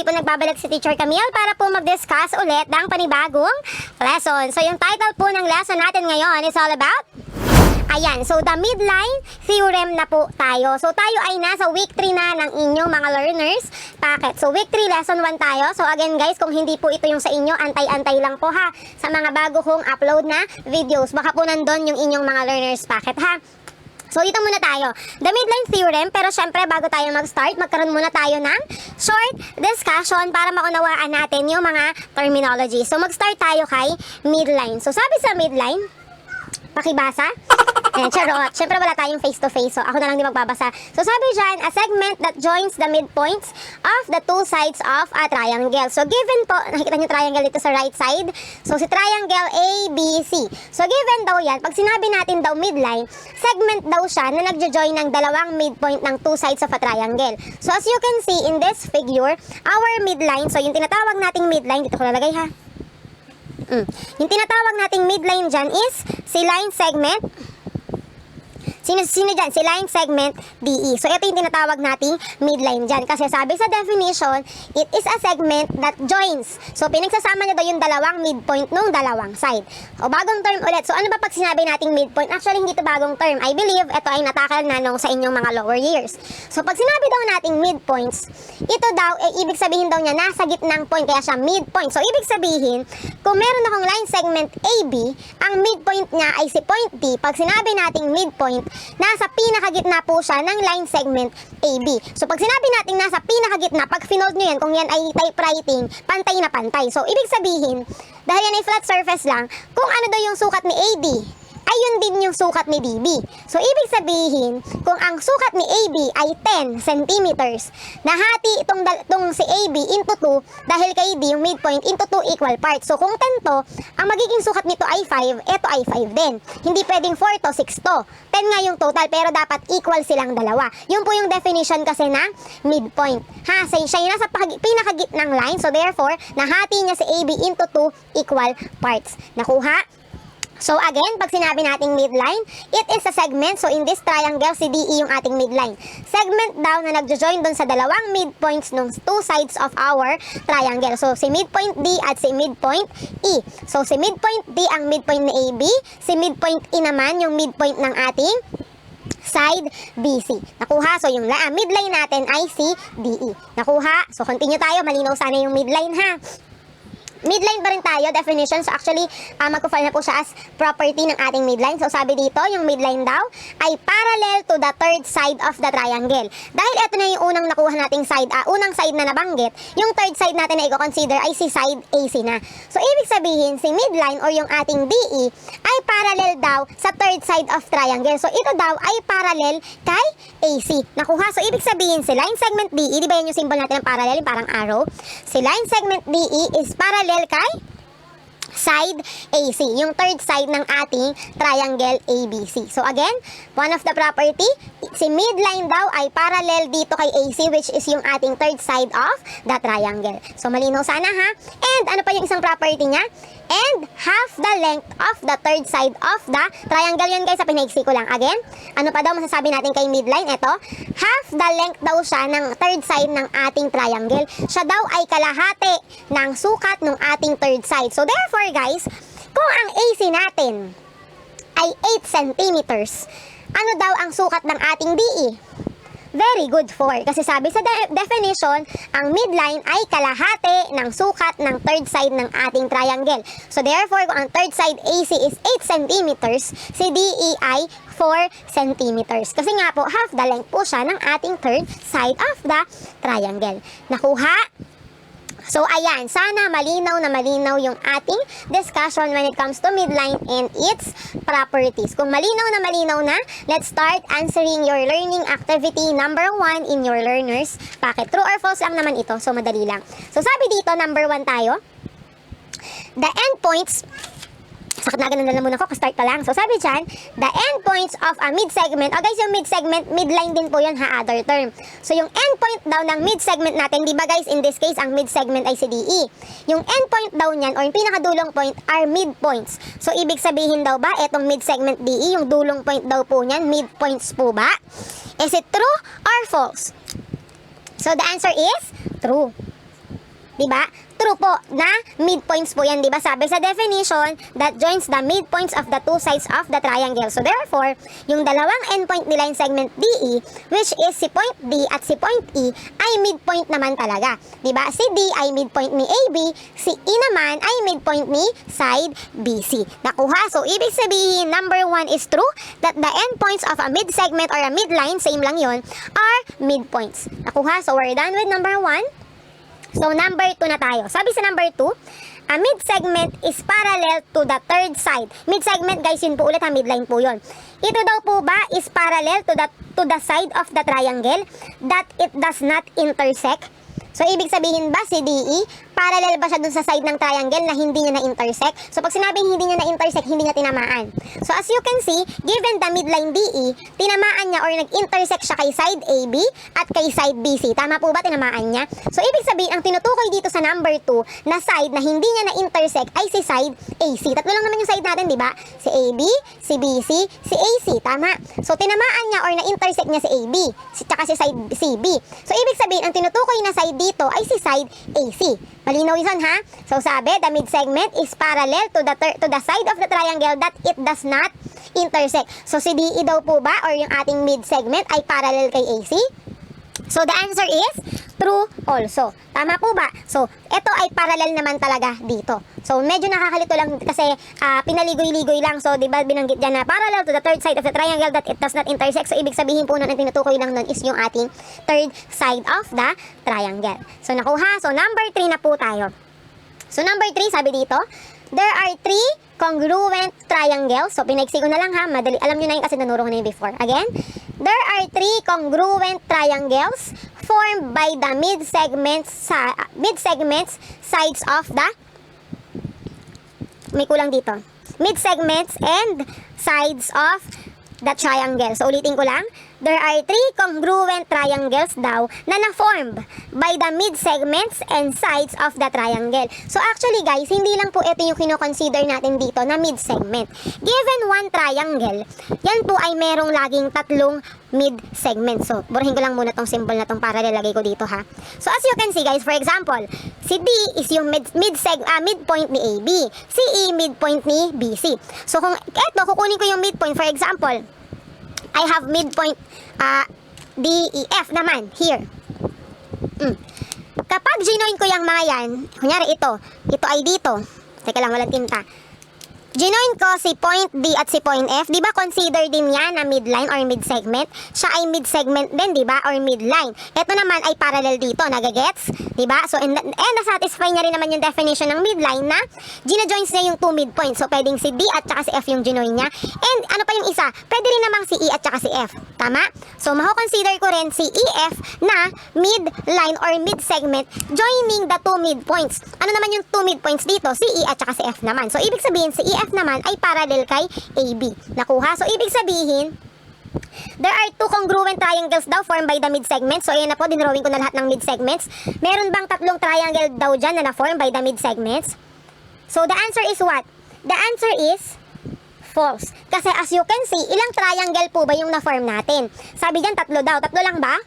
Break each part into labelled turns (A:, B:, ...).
A: muli po nagbabalik si Teacher Camille para po mag-discuss ulit ng panibagong lesson. So yung title po ng lesson natin ngayon is all about, ayan, so the midline theorem na po tayo. So tayo ay nasa week 3 na ng inyong mga learners packet. So week 3 lesson 1 tayo. So again guys, kung hindi po ito yung sa inyo, antay-antay lang po ha sa mga bago kong upload na videos. Baka po nandun yung inyong mga learners packet ha. So, dito muna tayo. The midline theorem, pero syempre bago tayo mag-start, magkaroon muna tayo ng short discussion para maunawaan natin yung mga terminology. So, mag-start tayo kay midline. So, sabi sa midline, pakibasa. Charot. Syempre wala tayong face-to-face, so ako na lang di magbabasa. So sabi dyan, a segment that joins the midpoints of the two sides of a triangle. So given po, nakikita nyo triangle dito sa right side. So si triangle ABC. So given daw yan, pag sinabi natin daw midline, segment daw siya na nagjo-join ng dalawang midpoint ng two sides of a triangle. So as you can see in this figure, our midline, so yung tinatawag nating midline, dito ko lalagay ha. Yung tinatawag nating midline dyan is si line segment. Sino dyan? Si line segment DE. So, ito yung tinatawag nating midline dyan. Kasi sabi sa definition, it is a segment that joins. So, pinagsasama niya daw yung dalawang midpoint nung dalawang side. O, bagong term ulit. So, ano ba pag sinabi nating midpoint? Actually, hindi ito bagong term. I believe, ito ay natakal na nung sa inyong mga lower years. So, pag sinabi daw nating midpoints, ito daw, ibig sabihin daw niya, nasa gitnang point. Kaya siya midpoint. So, ibig sabihin, kung meron akong line segment AB, ang midpoint niya ay si point D. Pag sinabi nating midpoint, nasa pinakagitna po siya ng line segment AB. So, pag sinabi natin nasa pinakagitna, pag finold nyo yan, kung yan ay typewriting, pantay na pantay. So, ibig sabihin, dahil yan ay flat surface lang, kung ano daw yung sukat ni AD, ay yun din yung sukat ni DB. So, ibig sabihin, kung ang sukat ni AB ay 10 centimeters, nahati itong si AB into 2, dahil kay D, yung midpoint, into 2 equal parts. So, kung 10 to, ang magiging sukat nito ay 5, ito ay 5 din. Hindi pwedeng 4 to, 6 to. 10 nga yung total, pero dapat equal silang dalawa. Yun po yung definition kasi ng midpoint. Ha, so, siya yung nasa pinakagitnang line, so therefore, nahati niya si AB into 2 equal parts. Nakuha? So again, pag sinabi nating midline, it is a segment. So in this triangle, si DE yung ating midline. Segment daw na nagjo-join dun sa dalawang midpoints ng two sides of our triangle. So si midpoint D at si midpoint E. So si midpoint D ang midpoint ni AB, si midpoint E naman yung midpoint ng ating side BC. Nakuha? So yung midline natin ay si DE. Nakuha? So continue tayo, malinaw sana yung midline ha. Midline pa rin tayo, definition. So actually, magpo-fall na po siya as property ng ating midline. So sabi dito, yung midline daw ay parallel to the third side of the triangle. Dahil ito na yung unang nakuha nating side, unang side na nabanggit, yung third side natin na i-consider ay si side AC na. So ibig sabihin, si midline or yung ating DE ay parallel daw sa third side of triangle. So ito daw ay parallel kay AC. Nakuha? So ibig sabihin, si line segment DE, di ba yan yung symbol natin ng parallel, yung parang arrow? Si line segment DE is parallel kay side AC, yung third side ng ating triangle ABC. So again, one of the property, si midline daw ay parallel dito kay AC, which is yung ating third side of the triangle. So malinaw sana ha. And ano pa yung isang property niya? And half the length of the third side of the triangle. Yun guys, sa pinaiksi ko lang. Again, ano pa daw masasabi natin kay midline? Ito, half the length daw siya ng third side ng ating triangle. Siya daw ay kalahati ng sukat ng ating third side. So therefore guys, kung ang AC natin ay 8 centimeters, ano daw ang sukat ng ating DE? Very good, 4. Kasi sabi sa definition, ang midline ay kalahati ng sukat ng third side ng ating triangle. So therefore, kung ang third side AC is 8 centimeters, si DE ay 4 centimeters. Kasi nga po, half the length po siya ng ating third side of the triangle. Nakuha? So ayan, sana malinaw na malinaw yung ating discussion when it comes to midline and its properties. Kung malinaw na, let's start answering your learning activity number 1 in your learners packet. True or false lang naman ito, so madali lang. So sabi dito, number 1 tayo. The endpoints, sakit na ganun na muna ako, start pa lang. So sabi dyan, the endpoints of a mid-segment, guys, yung mid-segment, midline din po yun ha, other term. So yung endpoint daw ng mid-segment natin, di ba guys, in this case, ang mid-segment ay si DE. Yung endpoint daw niyan, or yung pinakadulong point, are midpoints. So ibig sabihin daw ba, etong mid-segment DE, yung dulong point daw po niyan, midpoints po ba? Is it true or false? So the answer is true. Di ba? True po na midpoints po yan, di ba? Sabi sa definition, that joins the midpoints of the two sides of the triangle. So therefore, yung dalawang endpoint nila yung segment DE, which is si point D at si point E, ay midpoint naman talaga. Di ba? Si D ay midpoint ni AB, si E naman ay midpoint ni side BC. Nakuha? So ibig sabihin, number 1 is true, that the endpoints of a mid-segment or a midline, same lang yon, are midpoints. Nakuha? So we're done with number 1. So, number 2 na tayo. Sabi sa number 2, a mid-segment is parallel to the third side. Mid-segment, guys, yun po ulit ha, midline po yun. Ito daw po ba is parallel to the side of the triangle that it does not intersect? So, ibig sabihin ba si DE, parallel ba siya dun sa side ng triangle na hindi niya na-intersect? So, pag sinabing hindi niya na-intersect, hindi niya tinamaan. So, as you can see, given the midline DE, tinamaan niya or nag-intersect siya kay side AB at kay side BC. Tama po ba tinamaan niya? So, ibig sabihin, ang tinutukoy dito sa number 2 na side na hindi niya na-intersect ay si side AC. Tatlo lang naman yung side natin, di ba? Si AB, si BC, si AC. Tama? So, tinamaan niya or na-intersect niya si AB, tsaka si side CB. So, ibig sabihin, ang tinutukoy na side dito ay si side AC. Malinaw yun ha? So sabi, the mid-segment is parallel to the side of the triangle that it does not intersect. So si DE daw po ba or yung ating mid-segment ay parallel kay AC? So the answer is true also. Tama po ba? So ito ay parallel naman talaga dito. So medyo nakakalito lang kasi pinaligoy-ligoy lang. So 'di ba binanggit diyan na parallel to the third side of the triangle that it does not intersect. So ibig sabihin po nun ang tinutukoy lang nun is yung ating third side of the triangle. So nakuha. So number 3 na po tayo. So number 3 sabi dito, there are 3 congruent triangles. So pinaiksi ko na lang ha, madali. Alam niyo na yun kasi nanuro ko na yun before. Again, there are 3 congruent triangles formed by the mid-segments sides of the may kulang dito. Mid-segments and sides of the triangle. So ulitin ko lang. There are 3 congruent triangles daw na na-formed by the mid-segments and sides of the triangle. So actually guys, hindi lang po ito yung kino-consider natin dito na mid-segment. Given one triangle, yan po ay merong laging 3 mid-segment. So, burahin ko lang muna tong symbol na tong para lalagay ko dito ha. So as you can see guys, for example, si D is yung midpoint ni AB. Si E, midpoint ni BC. So kung eto, kukunin ko yung midpoint, for example, I have midpoint DEF naman here. Kapag ginoin ko yung mga yan, kunyari ito ay dito. Teka lang, walang tinta. Ginoin ko si point D at si point F, di ba consider din yan na midline or mid-segment? Siya ay mid-segment din, di ba? Or midline. Ito naman ay parallel dito, nagagets? Di ba? So, and nasatisfy niya rin naman yung definition ng midline na gina-joins niya yung 2 midpoints. So, pwedeng si D at saka si F yung ginoin niya. And ano pa yung isa? Pwede rin namang si E at saka si F. Tama? So, mako-consider ko rin si EF na midline or mid-segment joining the 2 midpoints. Ano naman yung 2 midpoints dito? Si E at saka si F naman. So, ibig sabihin, si EF naman ay parallel kay AB. Nakuha? So, ibig sabihin, there are 2 congruent triangles daw formed by the mid-segments. So, ayan na po, dinrawing ko na lahat ng mid-segments. Meron bang 3 triangle daw dyan na na-form by the mid-segments? So, the answer is what? The answer is false. Kasi as you can see, ilang triangle po ba yung na-form natin? Sabi dyan, 3 daw. 3 lang ba?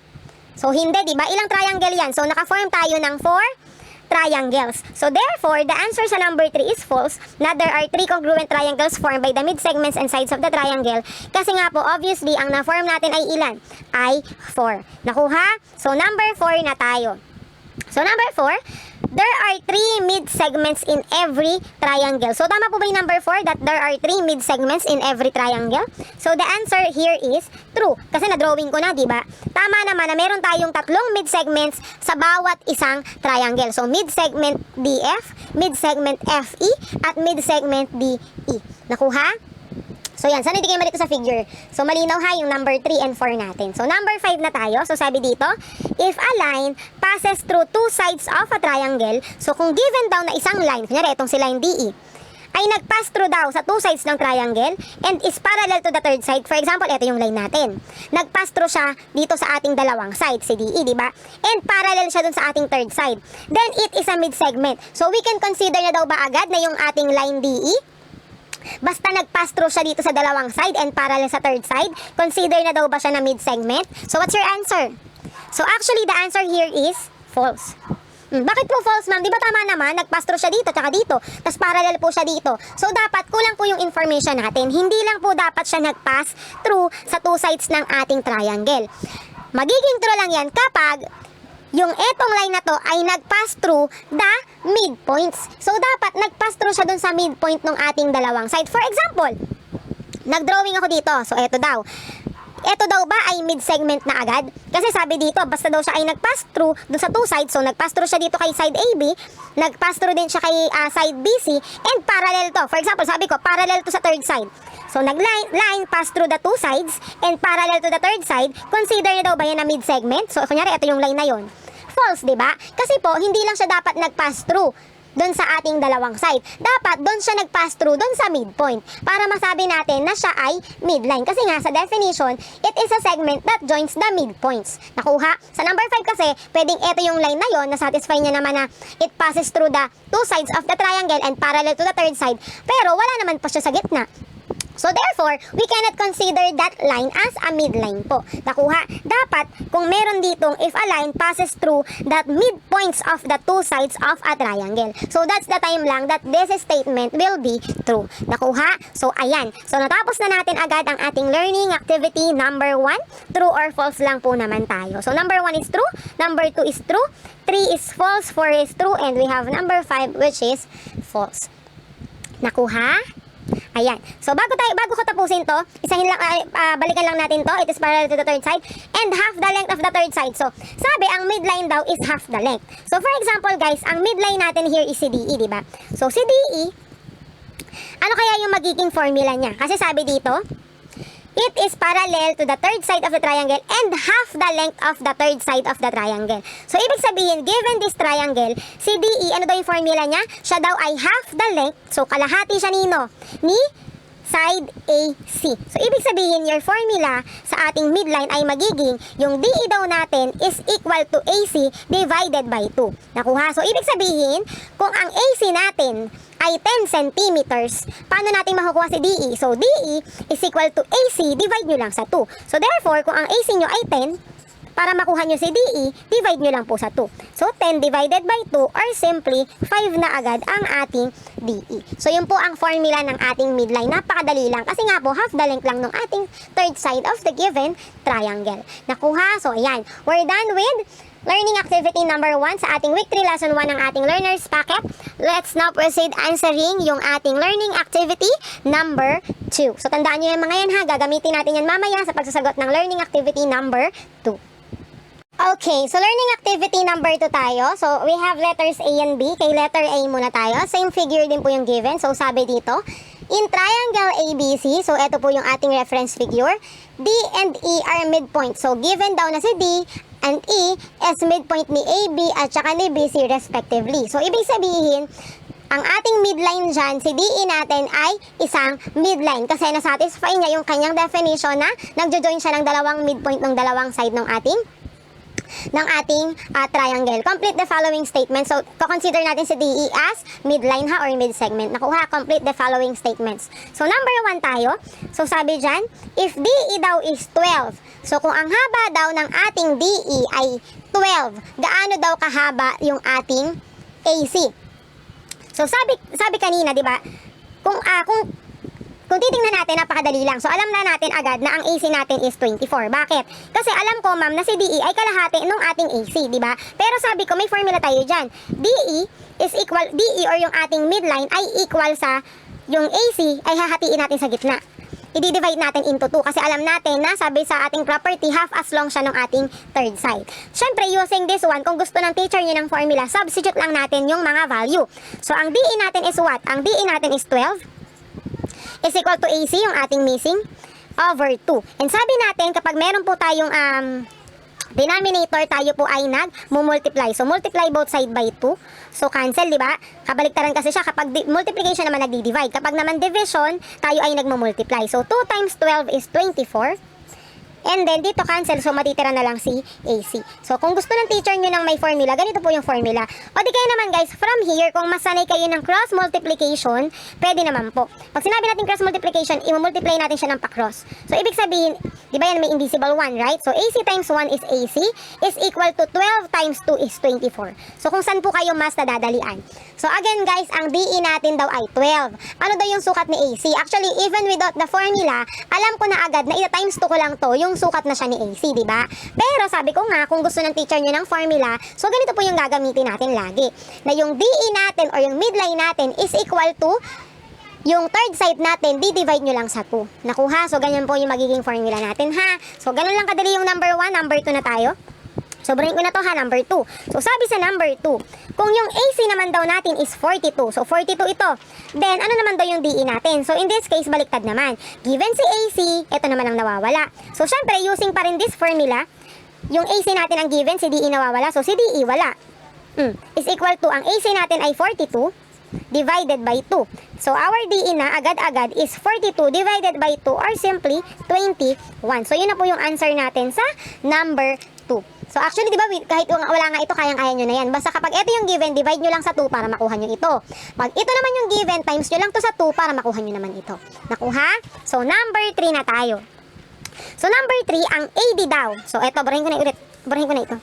A: So, hindi, di ba? Ilang triangle yan? So, naka-form tayo ng 4 triangles. So therefore, the answer sa number 3 is false, na there are 3 congruent triangles formed by the mid-segments and sides of the triangle. Kasi nga po, obviously, ang na-form natin ay ilan? Ay 4. Nakuha? So number 4 na tayo. So number 4, there are 3 mid-segments in every triangle. So tama po ba yung number 4 that there are 3 mid-segments in every triangle? So the answer here is true. Kasi na-drawing ko na, di ba? Tama naman na meron tayong 3 mid-segments sa bawat isang triangle. So mid-segment DF, mid-segment FE, at mid-segment DE. Nakuha? So yan, sana hindi kayo malito sa figure. So malinaw ha yung number 3 and 4 natin. So number 5 na tayo. So sabi dito, if a line passes through 2 sides of a triangle, so kung given daw na isang line, kunyari itong si line DE, ay nag-pass through daw sa 2 sides ng triangle and is parallel to the third side. For example, ito yung line natin. Nag-pass through siya dito sa ating dalawang side, si DE, di ba? And parallel siya dun sa ating third side. Then it is a mid-segment. So we can consider na daw ba agad na yung ating line DE? Basta nag-pass through siya dito sa dalawang side and parallel sa third side, consider na daw ba siya na mid-segment? So what's your answer? So actually, the answer here is false. Bakit po false, ma'am? Di ba tama naman? Nag-pass through siya dito, tsaka dito. Tapos parallel po siya dito. So, dapat kulang po yung information natin. Hindi lang po dapat siya nag-pass through sa two sides ng ating triangle. Magiging true lang yan kapag yung etong line na to ay nag-pass through the midpoints. So, dapat nag-pass through siya dun sa midpoint ng ating dalawang side. For example, nag-drawing ako dito. So, eto daw. Ito daw ba ay mid-segment na agad? Kasi sabi dito, basta daw siya ay nag-pass through dun sa two sides. So, nag-pass through siya dito kay side AB, nag-pass through din siya kay side BC, and parallel to. For example, sabi ko, parallel to sa third side. So, nag-line pass through the two sides and parallel to the third side. Consider niya daw ba yan na mid-segment? So, kunyari, ito yung line na yon. False, di ba? Kasi po, hindi lang siya dapat nag-pass through doon sa ating dalawang side. Dapat doon siya nag-pass through doon sa midpoint para masabi natin na siya ay midline. Kasi nga sa definition, it is a segment that joins the midpoints. Nakuha? Sa number 5 kasi, pwedeng ito yung line na yon, na-satisfy niya naman na it passes through the two sides of the triangle and parallel to the third side. Pero wala naman po siya sa gitna. So therefore, we cannot consider that line as a midline po. Nakuha? Dapat, kung meron ditong if a line passes through that midpoints of the two sides of a triangle. So that's the time lang that this statement will be true. Nakuha? So ayan. So natapos na natin agad ang ating learning activity number 1. True or false lang po naman tayo. So number 1 is true, number 2 is true, 3 is false, 4 is true, and we have number 5 which is false. Nakuha? Ayan. So bago ko tapusin to, balikan lang natin to. It is parallel to the third side and half the length of the third side. So sabi ang midline daw is half the length. So for example guys, ang midline natin here is si DE, di ba? So si DE, ano kaya yung magiging formula niya? Kasi sabi dito, it is parallel to the third side of the triangle and half the length of the third side of the triangle. So, ibig sabihin, given this triangle, si DE, ano daw yung formula niya? Siya daw ay half the length, so kalahati siya nino, ni side AC. So, ibig sabihin, your formula sa ating midline ay magiging, yung DE daw natin is equal to AC divided by 2. Nakuha? So, ibig sabihin, kung ang AC natin ay 10 centimeters, paano natin makukuha si DE? So, DE is equal to AC, divide nyo lang sa 2. So, therefore, kung ang AC nyo ay 10, para makuha nyo si DE, divide nyo lang po sa 2. So, 10 divided by 2 or simply 5 na agad ang ating DE. So, yun po ang formula ng ating midline. Napakadali lang. Kasi nga po, half the length lang ng ating third side of the given triangle. Nakuha? So, ayan. We're done with learning activity number 1 sa ating week 3 lesson 1 ng ating learner's packet. Let's now proceed answering yung ating learning activity number 2. So, tandaan nyo yung mga yan ha. Gagamitin natin yan mamaya sa pagsasagot ng learning activity number 2. Okay, so learning activity number 2 tayo. So, we have letters A and B. Kay letter A muna tayo. Same figure din po yung given. So, sabi dito, in triangle ABC, so ito po yung ating reference figure, D and E are midpoint. So, given daw na si D and E is midpoint ni AB at saka ni BC respectively. So, ibig sabihin, ang ating midline dyan, si DE natin ay isang midline kasi nasatisfy niya yung kanyang definition na nagjo-join siya ng dalawang midpoint ng dalawang side ng ating triangle. Complete the following statement. So, consider natin si DE as midline ha or mid-segment. Nakuha, complete the following statements. So, number 1 tayo. So, sabi dyan, if DE daw is 12. So, kung ang haba daw ng ating DE ay 12, gaano daw kahaba yung ating AC? So, sabi kanina, di ba, kung titingnan natin, napakadali lang. So, alam na natin agad na ang AC natin is 24. Bakit? Kasi alam ko, ma'am, na si DE ay kalahati nung ating AC, di ba? Pero sabi ko, may formula tayo dyan. DE or yung ating midline ay equal sa yung AC ay hahatiin natin sa gitna. I-divide natin into 2 kasi alam natin na sabi sa ating property, half as long siya ng ating third side. Siyempre, using this one, kung gusto ng teacher niyo ng formula, substitute lang natin yung mga value. So, ang DE natin is what? Ang DE natin is 12 is equal to AC, yung ating missing, over 2. And sabi natin, kapag meron po tayong denominator, tayo po ay nag-multiply. So, multiply both side by 2. So, cancel, di ba? Kabaliktaran kasi siya. Kapag multiplication naman, nagdi-divide. Kapag naman division, tayo ay nagmumultiply. So, 2 times 12 is 24. And then, dito cancel. So, matitira na lang si AC. So, kung gusto ng teacher nyo ng may formula, ganito po yung formula. O di kaya naman guys, from here, kung masanay kayo ng cross multiplication, pwede naman po. Pag sinabi natin cross multiplication, i-multiply natin siya ng pa-cross. So, ibig sabihin, di ba yan may invisible 1, right? So, AC times 1 is AC is equal to 12 times 2 is 24. So, kung saan po kayo mas nadadalian. So, again guys, ang DE natin daw ay 12. Ano daw yung sukat ni AC? Actually, even without the formula, alam ko na agad na ita-times 2 ko lang to, yung sukat na siya ni AC, di ba? Pero sabi ko nga, kung gusto ng teacher nyo ng formula, so ganito po yung gagamitin natin lagi. Na yung DE natin or yung midline natin is equal to yung third side natin, di-divide nyo lang sa 2. Nakuha? So, ganyan po yung magiging formula natin, ha? So, ganun lang kadali yung number 1, number 2 na tayo. Sobrahin ko na to ha, number 2. So, sabi sa number 2, kung yung AC naman daw natin is 42, so 42 ito, then ano naman daw yung DE natin? So, in this case, baliktad naman. Given si AC, ito naman ang nawawala. So, syempre, using pa rin this formula, yung AC natin ang given, si DE nawawala, so si DE wala. Is equal to, ang AC natin ay 42, divided by 2. So, our DE na agad-agad is 42 divided by 2 or simply 21. So, yun na po yung answer natin sa number 2. So, actually, di ba, kahit wala nga ito, kayang-kaya nyo na yan. Basta kapag ito yung given, divide nyo lang sa 2 para makuha nyo ito. Pag ito naman yung given, times nyo lang to sa 2 para makuha nyo naman ito. Nakuha? So, number 3 na tayo. So, number 3, ang AD daw. So, ito, burahin ko na ulit. Burahin ko na ito.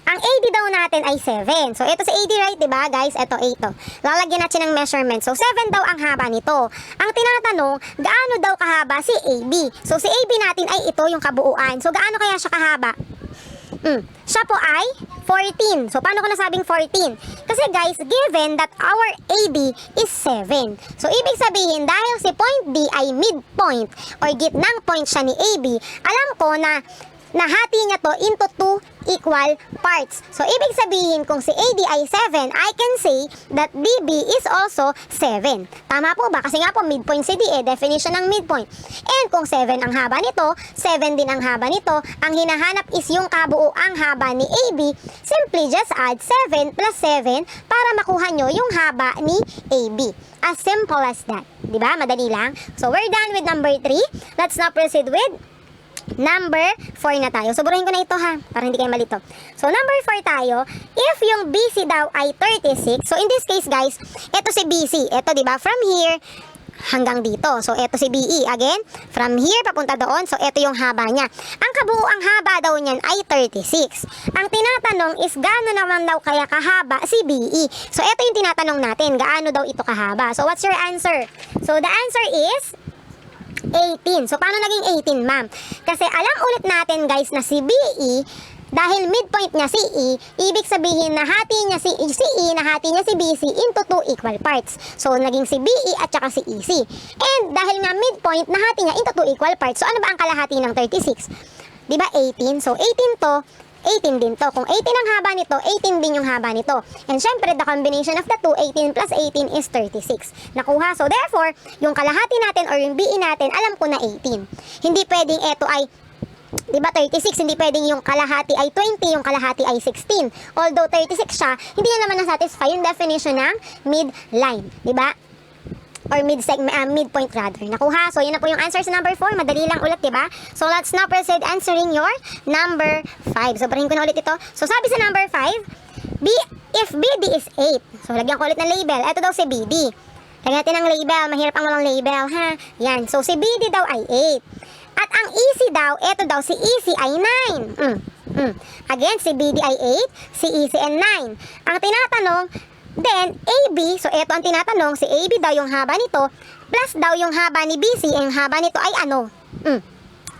A: Ang AD daw natin ay 7. So, ito si AD, right? Diba, guys? Ito, 8 to. Lalagyan natin ng measurement. So, 7 daw ang haba nito. Ang tinatanong, gaano daw kahaba si AB? So, si AB natin ay ito yung kabuuan. So, gaano kaya siya kahaba? Siya po ay 14. So, paano ko nasabing 14? Kasi guys, given that our AD is 7. So, ibig sabihin, dahil si point D ay midpoint or gitnang point siya ni AB, alam ko na nahati niya to into 2 equal parts. So, ibig sabihin, kung si AD ay 7, I can say that BB is also 7. Tama po ba? Kasi nga po, midpoint si D, definition ng midpoint. And kung 7 ang haba nito, 7 din ang haba nito, ang hinahanap is yung kabuuang haba ni AB, simply just add 7 plus 7 para makuha nyo yung haba ni AB. As simple as that. Diba? Madali lang. So, we're done with number 3. Let's now proceed with number 4 na tayo. So, burahin ko na ito ha, para hindi kayo malito. So, number 4 tayo. If yung BC daw ay 36, so in this case guys, ito si BC. Ito, diba? From here hanggang dito. So, ito si BE. Again, from here papunta doon. So, ito yung haba niya. Ang kabuuang haba daw niyan ay 36. Ang tinatanong is, gaano naman daw kaya kahaba si BE? So, ito yung tinatanong natin. Gaano daw ito kahaba? So, what's your answer? So, the answer is 18. So, paano naging 18, ma'am? Kasi alam ulit natin, guys, na si BE, dahil midpoint niya si E, ibig sabihin nahati niya si E, nahati niya si BC into 2 equal parts. So, naging si BE at saka si EC. And dahil nga midpoint, nahati niya into 2 equal parts. So, ano ba ang kalahati ng 36? Diba 18? So, 18 to, 18 din to. Kung 18 ang haba nito, 18 din yung haba nito. And syempre, the combination of the two, 18 plus 18 is 36. Nakuha. So, therefore, yung kalahati natin or yung BE natin, alam ko na 18. Hindi pwedeng ito ay, diba 36, hindi pwedeng yung kalahati ay 20, yung kalahati ay 16. Although 36 siya, hindi na naman na-satisfy yung definition ng midline. Diba? Or midpoint rather. Nakuha. So, yun na po yung answer sa number 4. Madali lang ulit, diba? So, let's now proceed answering your number 5. So, parahin ko na ulit ito. So, sabi sa number 5, if BD is 8. So, lagyan ko ulit ng label. Ito daw si BD. Lagyan natin ng label. Mahirap ang walang label, ha? Yan. So, si BD daw ay 8. At ang EC daw, ito daw si EC ay 9. Again, si BD ay 8, si EC ay 9. Ang tinatanong, then, AB, so ito ang tinatanong, si AB daw yung haba nito, plus daw yung haba ni BC, yung haba nito ay ano?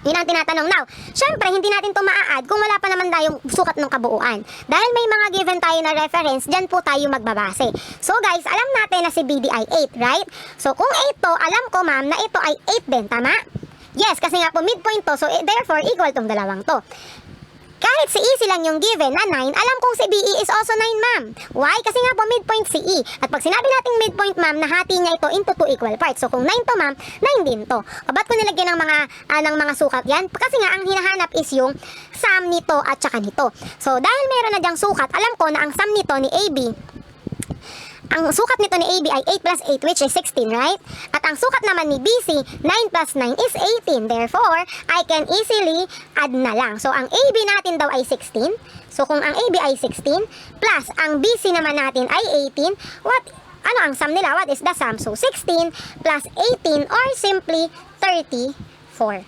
A: Yun ang tinatanong. Now, syempre, hindi natin ito maa-add kung wala pa naman tayong sukat ng kabuuan. Dahil may mga given tayo na reference, dyan po tayo magbabase. So guys, alam natin na si BD ay 8, right? So kung 8 to, alam ko ma'am na ito ay 8 din, tama? Yes, kasi nga po midpoint to, so therefore equal tong dalawang to. Kahit si EC lang yung given na 9, alam kong si BE is also 9, ma'am. Why? Kasi nga po midpoint si E. At pag sinabi nating midpoint, ma'am, nahati niya ito into 2 equal parts. So kung 9 to, ma'am, 9 din to. O ba't ko nilagyan ng mga sukat yan? Kasi nga ang hinahanap is yung sum nito at saka nito. So dahil meron na diyang sukat, alam ko na ang sum nito ni AB ang sukat nito ni AB ay 8 plus 8 which is 16, right? At ang sukat naman ni BC, 9 plus 9 is 18. Therefore, I can easily add na lang. So, ang AB natin daw ay 16. So, kung ang AB ay 16 plus ang BC naman natin ay 18, ano ang sum nila? What is the sum? So, 16 plus 18 or simply 34.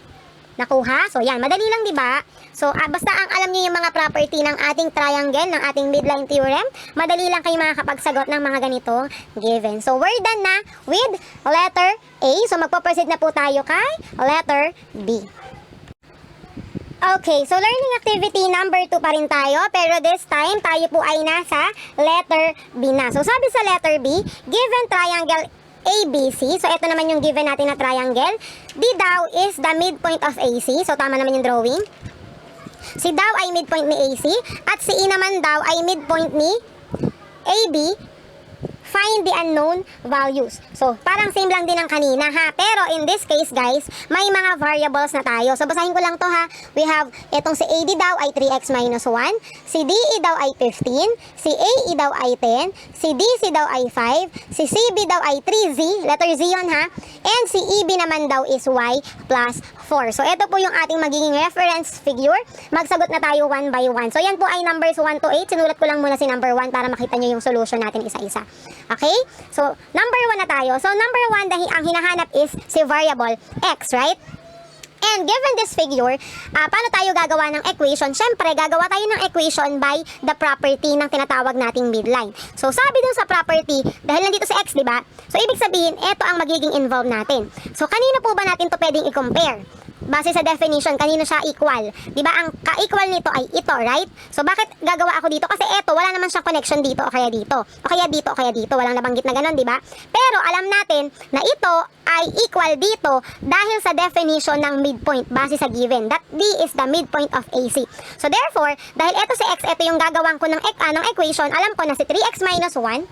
A: Nakuha? So, yan. Madali lang, di ba? So, basta ang alam niyo yung mga property ng ating triangle, ng ating midline theorem, madali lang kayo makakapagsagot ng mga ganito given. So, we're done na with letter A. So, magpo-proceed na po tayo kay letter B. Okay, so learning activity number 2 pa rin tayo, pero this time tayo po ay nasa letter B na. So, sabi sa letter B, given triangle ABC. So, ito naman yung given natin na triangle. D daw is the midpoint of AC. So, tama naman yung drawing. Si daw ay midpoint ni AC. At si E naman daw ay midpoint ni AB. Find the unknown values. So, parang same lang din ng kanina ha. Pero in this case guys, may mga variables na tayo. So, basahin ko lang to ha. We have, itong si AD daw ay 3x minus 1. Si DE daw ay 15. Si AE daw ay 10. Si DC daw ay 5. Si CB daw ay 3Z. Letter Z yun ha. And si EB naman daw is Y plus 4. So, ito po yung ating magiging reference figure. Magsagot na tayo one by one. So, yan po ay numbers 1 to 8. Sinulat ko lang muna si number 1 para makita nyo yung solution natin isa-isa. Okay? So, number 1 na tayo. So, number 1, ang hinahanap is si variable x, right? And given this figure, paano tayo gagawa ng equation? Siyempre, gagawa tayo ng equation by the property ng tinatawag nating midline. So, sabi dun sa property, dahil nandito si x, di ba? So, ibig sabihin, ito ang magiging involved natin. So, kanino po ba natin to pwedeng i-compare? Base sa definition, kanino siya equal? Di ba ang ka-equal nito ay ito, right? So, bakit gagawa ako dito? Kasi ito, wala naman siyang connection dito o kaya dito. O kaya dito o kaya dito. Walang nabanggit na ganun, di ba? Pero alam natin na ito ay equal dito dahil sa definition ng midpoint base sa given. That D is the midpoint of AC. So, therefore, dahil ito si x, ito yung gagawin ko ng equation, alam ko na si 3x minus 1,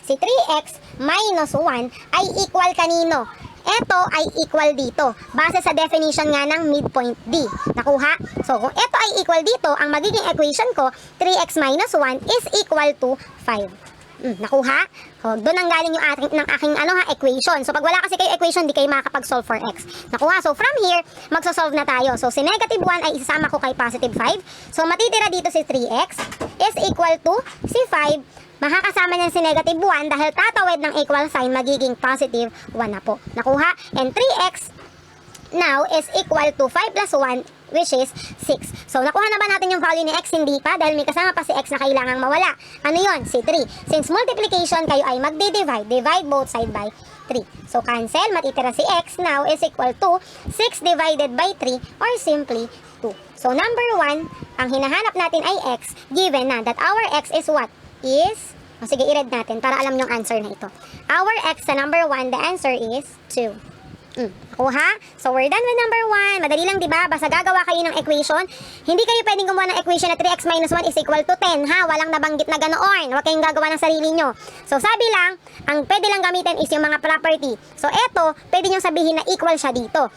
A: si 3x minus 1 ay equal kanino? Ito ay equal dito. Base sa definition nga ng midpoint D. Nakuha? So, kung ito ay equal dito, ang magiging equation ko, 3x minus 1 is equal to 5. Nakuha? So, doon ang galing yung aking equation. So, pag wala kasi kayo equation, di kayo makakapag-solve for x. Nakuha? So, from here, magsosolve na tayo. So, si negative 1 ay isasama ko kay positive 5. So, matitira dito si 3x is equal to si 5. Makakasama niyan si negative 1 dahil tatawid ng equal sign, magiging positive 1 na po. Nakuha? And 3x now is equal to 5 plus 1 which is 6. So, nakuha na ba natin yung value ni x? Hindi pa dahil may kasama pa si x na kailangang mawala. Ano yun? Si 3. Since multiplication, kayo ay magdi-divide. Divide both side by 3. So, cancel. Matitira si x now is equal to 6 divided by 3 or simply 2. So, number 1, ang hinahanap natin ay x given na that our x is what? Sige, i-read natin para alam yung answer na ito. Our x sa number 1, the answer is 2. Nakuha? So, we're done with number 1. Madali lang, diba? Basta gagawa kayo ng equation. Hindi kayo pwedeng gumawa ng equation na 3x minus 1 is equal to 10, ha? Walang nabanggit na ganoon. Huwag kayong gagawa ng sarili nyo. So, sabi lang, ang pwede lang gamitin is yung mga property. So, eto, pwede nyo sabihin na equal siya dito.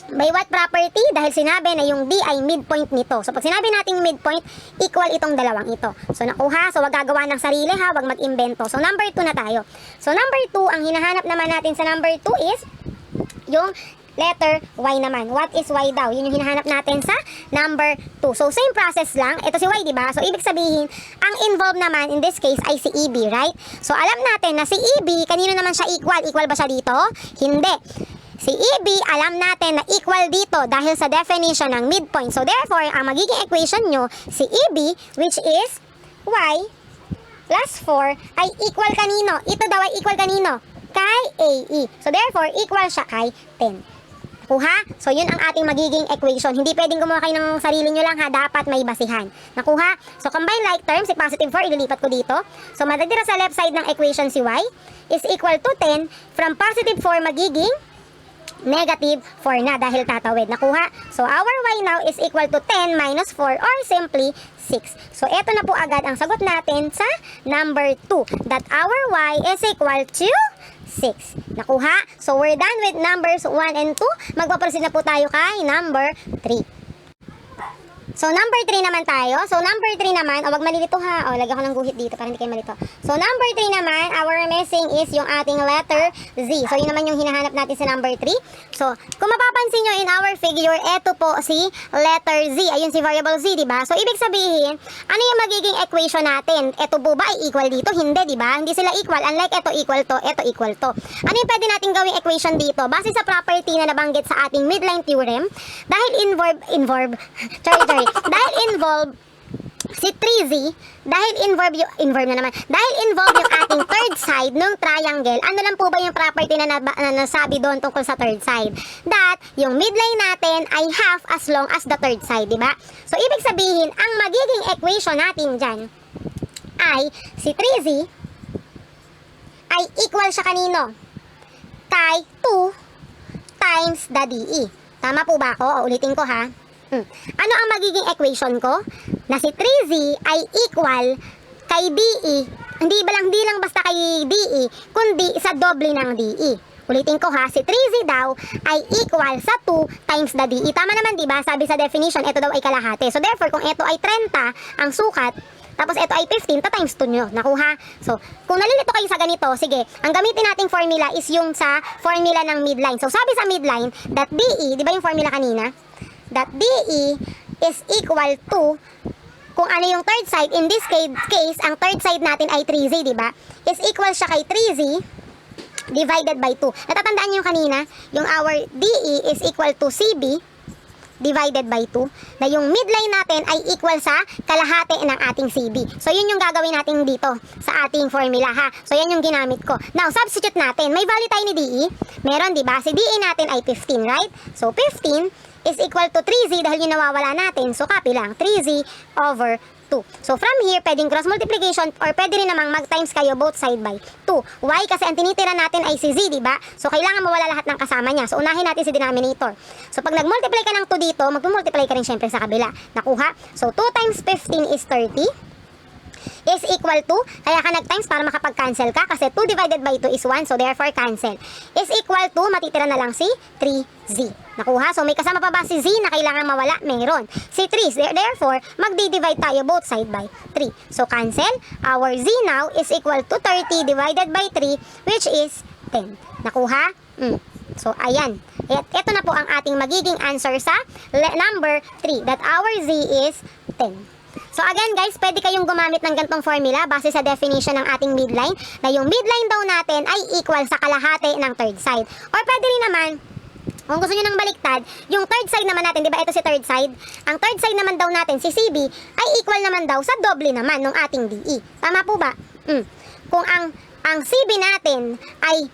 A: By what property? Dahil sinabi na yung D ay midpoint nito. So, pag sinabi nating midpoint, equal itong dalawang ito. So, nakuha. So, wag gagawa ng sarili ha. Wag mag-imbento. So, number 2 na tayo. So, number 2, ang hinahanap naman natin sa number 2 is yung letter Y naman. What is Y daw? Yun yung hinahanap natin sa number 2. So, same process lang. Ito si Y, diba? So, ibig sabihin, ang involved naman in this case ay si EB, right? So, alam natin na si EB, kanino naman siya equal? Equal ba siya dito? Hindi. Si EB, alam natin na equal dito dahil sa definition ng midpoint. So, therefore, ang magiging equation nyo, si EB, which is Y plus 4, ay equal kanino? Ito daw ay equal kanino? Kay AE. So, therefore, equal siya kay 10. Nakuha? So, yun ang ating magiging equation. Hindi pwedeng gumawa kayo ng sarili nyo lang ha. Dapat may basihan. Nakuha? So, combine like terms, si positive 4, ililipat ko dito. So, matitira sa left side ng equation si Y is equal to 10. From positive 4, magiging negative 4 na dahil tatawid. Nakuha? So, our Y now is equal to 10 minus 4 or simply 6. So, eto na po agad ang sagot natin sa number 2. That our Y is equal to 6. Nakuha? So, we're done with numbers 1 and 2. Magpaproceed na po tayo kay number 3. So, number 3 naman tayo. So, number 3 naman, wag malilito ha. Lagyan ko ng guhit dito para hindi kayo malito. So, number 3 naman, our missing is yung ating letter Z. So, yun naman yung hinahanap natin sa number 3. So, kung mapapansin nyo in our figure, eto po si letter Z. Ayun si variable Z, diba? So, ibig sabihin, ano yung magiging equation natin? Eto po ba ay equal dito? Hindi, diba? Hindi sila equal. Unlike eto equal to, eto equal to. Ano yung pwede natin gawing equation dito? Base sa property na nabanggit sa ating midline theorem, dahil involve si 3Z, dahil involve yung ating third side ng triangle, ano lang po ba yung property na nasabi doon tungkol sa third side? That yung midline natin ay half as long as the third side, diba? So, ibig sabihin, ang magiging equation natin dyan ay si 3Z ay equal siya kanino? Kay 2 times the DE. Tama po ba ako? Ulitin ko ha. Ano ang magiging equation ko? Na si 3Z ay equal kay DE. Hindi lang basta kay DE, kundi sa doble ng DE. Ulitin ko ha, si 3Z daw ay equal sa 2 times the DE. Tama naman, diba? Sabi sa definition, ito daw ay kalahati. So therefore, kung ito ay 30 ang sukat, tapos ito ay 15, times 2 nyo. Nakuha? So, kung nalilito kayo sa ganito, sige, ang gamitin nating formula is yung sa formula ng midline. So, sabi sa midline, that DE, di ba yung formula kanina? That DE is equal to, kung ano yung third side, in this case, ang third side natin ay 3Z, di ba? Is equal siya kay 3Z divided by 2. Natatandaan nyo yung kanina, yung our DE is equal to CB divided by 2, na yung midline natin ay equal sa kalahati ng ating CB. So, yun yung gagawin natin dito sa ating formula, ha? So, yan yung ginamit ko. Now, substitute natin. May value tayo ni DE. Meron, di ba? Si DE natin ay 15, right? So, 15 is equal to 3Z dahil yung nawawala natin. So, copy lang. 3Z over 2. So, from here, pwedeng cross multiplication or pwede rin namang mag-times kayo both side by 2. Why? Kasi ang tinitira natin ay si Z, diba? So, kailangan mawala lahat ng kasama niya. So, unahin natin si denominator. So, pag nag-multiply ka ng 2 dito, mag-multiply ka rin syempre sa kabila. Nakuha? So, 2 times 15 is 30. Is equal to, kaya ka nag-times para makapag-cancel ka kasi 2 divided by 2 is 1, so therefore cancel. Is equal to, matitira na lang si 3Z. Nakuha? So may kasama pa ba si Z na kailangan mawala? Meron. Si 3, therefore, magdi-divide tayo both side by 3. So cancel. Our Z now is equal to 30 divided by 3, which is 10. Nakuha? So ayan. Ito na po ang ating magiging answer sa number 3, that our Z is 10. So again guys, pwede kayong gumamit ng ganitong formula base sa definition ng ating midline, na yung midline daw natin ay equal sa kalahati ng third side. Or pwede rin naman, kung gusto nyo nang baliktad, yung third side naman natin, di ba ito si third side? Ang third side naman daw natin, si CB, ay equal naman daw sa doble naman ng ating DE. Tama po ba? Kung ang CB natin ay,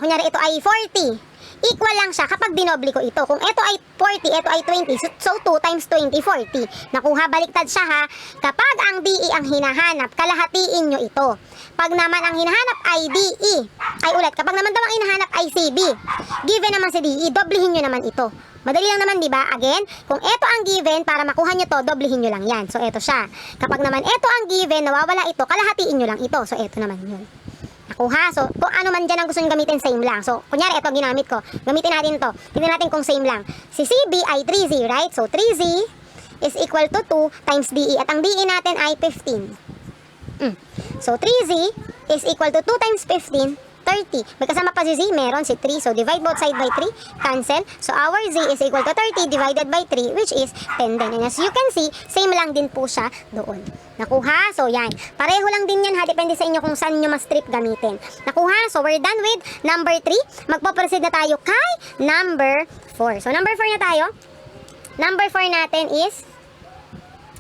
A: kunyari ito ay 40, equal lang siya kapag dinoble ko ito. Kung ito ay 40, ito ay 20, so 2 times 20, 40. Nakuha, baliktad siya ha. Kapag ang DE ang hinahanap, kalahatiin nyo ito. Pag naman ang hinahanap ay DE, ay ulit, kapag naman daw ang hinahanap ay CB, given naman si DE, doblehin nyo naman ito. Madali lang naman, di ba? Again, kung ito ang given, para makuha nyo to, doblehin nyo lang yan. So, ito siya. Kapag naman ito ang given, nawawala ito, kalahatiin nyo lang ito. So, ito naman yun. Nakuha. So, kung ano man dyan ang gusto nyo gamitin, same lang. So, kunyari, ito ginamit ko. Gamitin natin to. Tignan natin kung same lang. Si CB ay 3Z, right? So, 3Z is equal to 2 times DE. At ang DE natin ay 15. So, 3Z is equal to 2 times 15, 30. May kasama pa si Z, meron si 3. So, divide both side by 3, cancel. So, our Z is equal to 30 divided by 3, which is 10 din. And as you can see, same lang din po siya doon. Nakuha? So, yan. Pareho lang din yan ha. Depende sa inyo kung saan nyo mas-strip gamitin. Nakuha? So, we're done with number 3. Magpo-proceed na tayo kay number 4. So, number 4 na tayo. Number 4 natin is,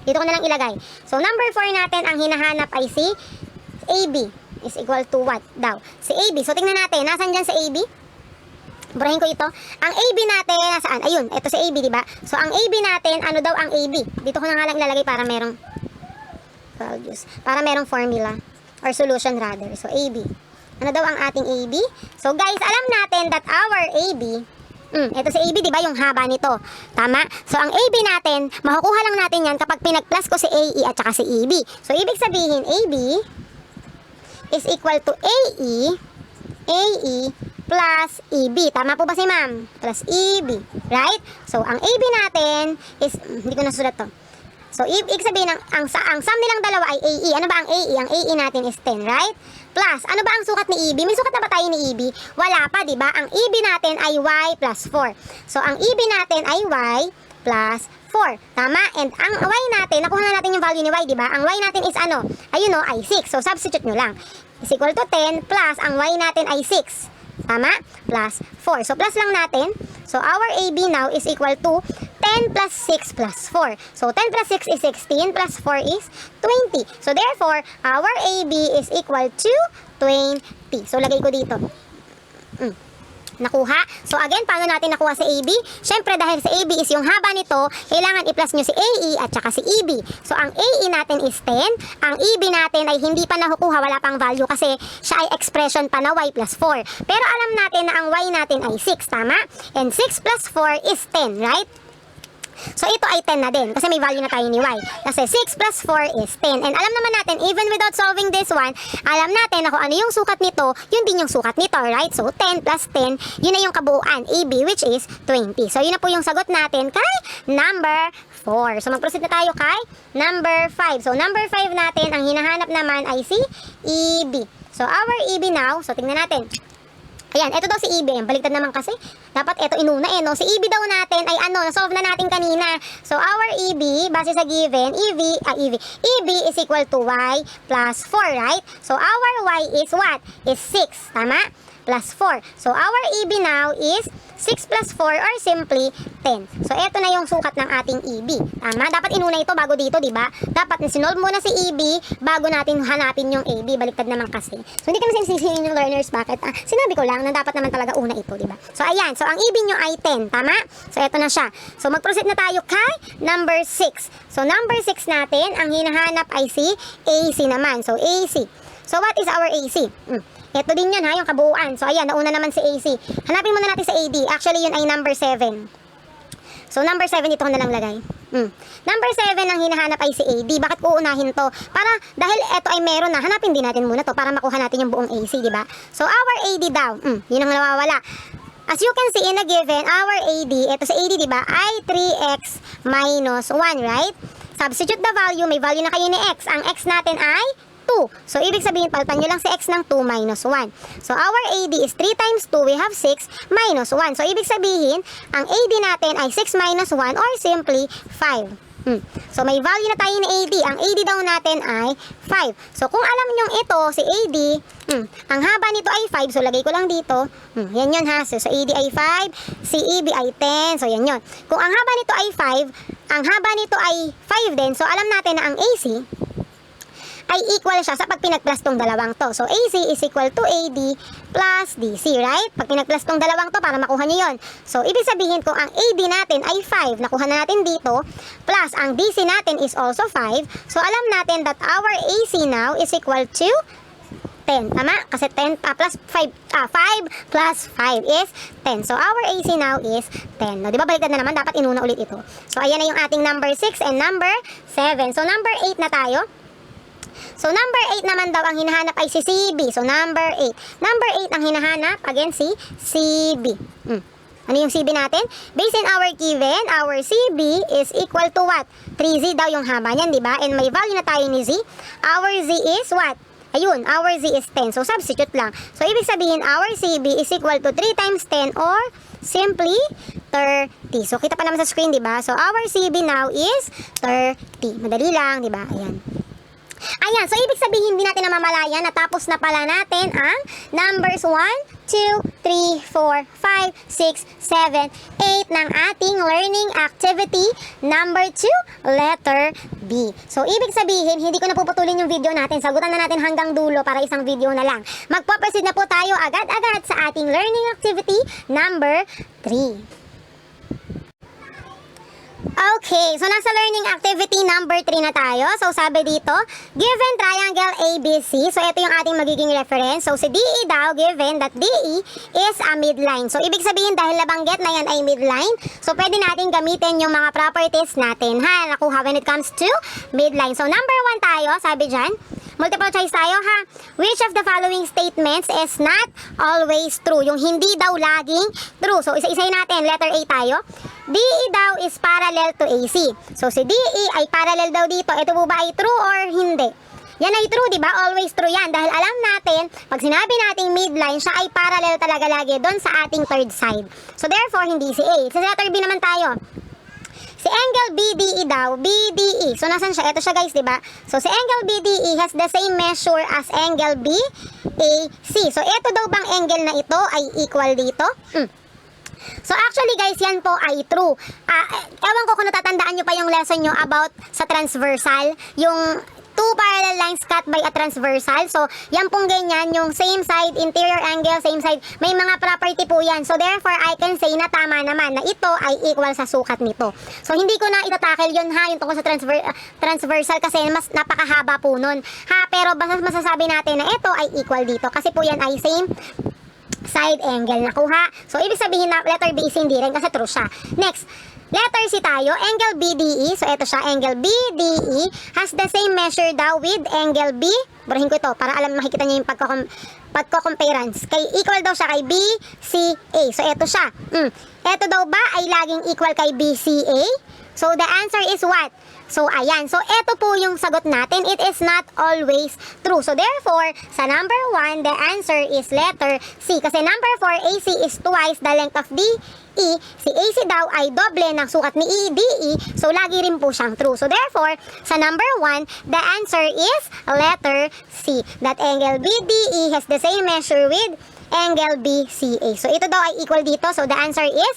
A: dito ko na lang ilagay. So, number 4 natin, ang hinahanap ay si AB is equal to what daw? Si AB. So, tingnan natin. Nasaan dyan si AB? Burahin ko ito. Ang AB natin, nasaan? Ayun, ito si AB, diba? So, ang AB natin, ano daw ang AB? Dito ko na nga lang ilalagay para merong values. Para merong formula. Or solution rather. So, AB. Ano daw ang ating AB? So, guys, alam natin that our AB, ito si AB, diba? Yung haba nito. Tama? So, ang AB natin, makukuha lang natin yan kapag pinag-plus ko si AE at saka si EB. So, ibig sabihin, AB is equal to AE plus EB. Tama po ba si ma'am? Plus EB. Right? So, ang AB natin is, hindi ko nasulat to. So, ibig sabihin, ang sum nilang dalawa ay AE. Ano ba ang AE? Ang AE natin is 10, right? Plus, ano ba ang sukat ni EB? May sukat na ba tayo ni EB? Wala pa, di ba? Ang EB natin ay Y plus 4. So, ang EB natin ay Y plus 4. Tama? And ang Y natin, nakuha na natin yung value ni Y, di ba? Ang Y natin is ano? Ayun o, ay 6. So, substitute nyo lang. Is equal to 10 plus ang Y natin ay 6. Tama? Plus 4. So, plus lang natin. So, our AB now is equal to 10 plus 6 plus 4. So, 10 plus 6 is 16 plus 4 is 20. So, therefore, our AB is equal to 20. So, lagay ko dito. Nakuha. So, again, paano natin nakuha sa AB? Siyempre, dahil sa AB is yung haba nito, kailangan i-plus nyo si AE at saka si EB. So, ang AE natin is 10. Ang EB natin ay hindi pa nakukuha, wala pang value kasi siya ay expression pa na Y plus 4. Pero alam natin na ang Y natin ay 6, tama? And 6 plus 4 is 10, right? So, ito ay 10 na din kasi may value na tayo ni Y. Kasi 6 plus 4 is 10. And alam naman natin, even without solving this one, alam natin na kung ano yung sukat nito, yun din yung sukat nito, right? So, 10 plus 10, yun na yung kabuuan, AB, which is 20. So, yun na po yung sagot natin kay number 4. So, mag-proceed na tayo kay number 5. So, number 5 natin, ang hinahanap naman ay si EB. So, our EB now, so tingnan natin. Ayan, ito daw si EB. Baliktad naman kasi. Dapat ito inuna no? Si EB daw natin ay ano, nasolve na natin kanina. So, our EB, base sa given, EB is equal to Y plus 4, right? So, our Y is what? Is 6, tama? Plus 4. So, our EB now is 6 plus 4 or simply 10. So, eto na yung sukat ng ating EB. Tama? Dapat inuna ito bago dito, di ba? Dapat sinolve muna si EB bago natin hanapin yung AB. Baliktad naman kasi. So, hindi kami sinisisihin yung learners. Bakit? Sinabi ko lang na dapat naman talaga una ito, di ba? So, ayan. So, ang EB nyo ay 10. Tama? So, eto na siya. So, mag-proceed na tayo kay number 6. So, number 6 natin, ang hinahanap ay si AC naman. So, AC. So, what is our AC? Ito din yun ha, yung kabuuan. So, ayan, nauna naman si AC. Hanapin muna natin sa AD. Actually, yun ay number 7. So, number 7, dito ko na lang lagay. Number 7, ang hinahanap ay si AD. Bakit ko uunahin to? Para, dahil ito ay meron na, hanapin din natin muna to para makuha natin yung buong AC, di ba? So, our AD daw, yun ang nawawala. As you can see in a given, our AD, ito sa AD, di ba, ay 3x minus 1, right? Substitute the value, may value na kayo ni x. Ang x natin ay 2. So, ibig sabihin, palitan nyo lang si x ng 2 minus 1. So, our AD is 3 times 2, we have 6 minus 1. So, ibig sabihin, ang AD natin ay 6 minus 1 or simply 5. So, may value na tayo ni AD. Ang AD daw natin ay 5. So, kung alam nyo ito, si AD, ang haba nito ay 5. So, lagay ko lang dito. Yan yun ha. So, AD ay 5. Si EB ay 10. So, yan yun. Kung ang haba nito ay 5, ang haba nito ay 5 din. So, alam natin na ang AC ay equal siya sa pag pinag-plus tong dalawang to. So, AC is equal to AD plus DC, right? Pag pinag-plus tong dalawang to, para makuha nyo yun. So, ibig sabihin kung ang AD natin ay 5, nakuha na natin dito, plus ang DC natin is also 5, so alam natin that our AC now is equal to 10. Tama? Kasi 10 plus 5, 5 plus 5 is 10. So, our AC now is 10. No, di ba baliktad na naman? Dapat inuna ulit ito. So, ayan na yung ating number 6 and number 7. So, number 8 na tayo. So, number 8 naman daw ang hinahanap ay si CB. So, number 8. Number 8 ang hinahanap, again, si CB. Ano yung CB natin? Based on our given, our CB is equal to what? 3Z daw yung haba niyan, di ba? And may value na tayo ni Z. Our Z is what? Ayun, our Z is 10. So, substitute lang. So, ibig sabihin, our CB is equal to 3 times 10 or simply 30. So, kita pa naman sa screen, di ba? So, our CB now is 30. Madali lang, di ba? Ayan. Ayan, so ibig sabihin hindi natin namamalayan na tapos na pala natin ang numbers 1, 2, 3, 4, 5, 6, 7, 8 ng ating learning activity number 2, letter B. So ibig sabihin, hindi ko na puputulin yung video natin. Sagutan na natin hanggang dulo para isang video na lang. Magpo-proceed na po tayo agad-agad sa ating learning activity number 3. Okay, so nasa learning activity number 3 na tayo. So sabi dito, given triangle ABC, so ito yung ating magiging reference. So si DE daw, given that DE is a midline. So ibig sabihin dahil nabanggit na yan ay midline, so pwede natin gamitin yung mga properties natin ha, nakuha when it comes to midline. So number 1 tayo, sabi dyan, Multiple choice tayo ha. Which of the following statements is not always true? Yung hindi daw laging true. So isa-isayin natin. Letter A tayo. DE daw is parallel to AC. So si DE ay parallel daw dito. Ito po ba ay true or hindi? Yan ay true, di ba? Always true yan. Dahil alam natin, pag sinabi nating midline, siya ay parallel talaga lagi doon sa ating third side. So therefore, hindi si A. Sa letter B naman tayo. Si angle BDE daw, BDE. So nasan siya? Ito siya guys, di ba? So si angle BDE has the same measure as angle BAC. So ito daw bang angle na ito ay equal dito? So actually guys, yan po ay true. Ewan ko kung natatandaan nyo pa yung lesson nyo about sa transversal. Yung two parallel lines cut by a transversal. So, yan pong ganyan, yung same side, interior angle, same side, may mga property po yan. So, therefore, I can say na tama naman na ito ay equal sa sukat nito. So, hindi ko na itatakil yun ha, yung tungkol sa transversal kasi mas napakahaba po nun. Ha, pero basta masasabi natin na ito ay equal dito kasi po yan ay same side angle. Nakuha? So, ibig sabihin na letter B is hindi rin kasi true siya. Next, letter C tayo, angle BDE. So, ito siya, angle BDE has the same measure daw with angle B. Burahin ko ito para makikita niyo yung pagko-compareance. Equal daw siya kay BCA. So, ito siya. Ito daw ba ay laging equal kay BCA? So, the answer is what? So, ayan. So, ito po yung sagot natin. It is not always true. So, therefore, sa number 1, the answer is letter C. Kasi number 4, AC is twice the length of DE. Si AC daw ay doble ng sukat ni DE. So, lagi rin po siyang true. So, therefore, sa number 1, the answer is letter C. That angle BDE has the same measure with angle BCA. So, ito daw ay equal dito. So, the answer is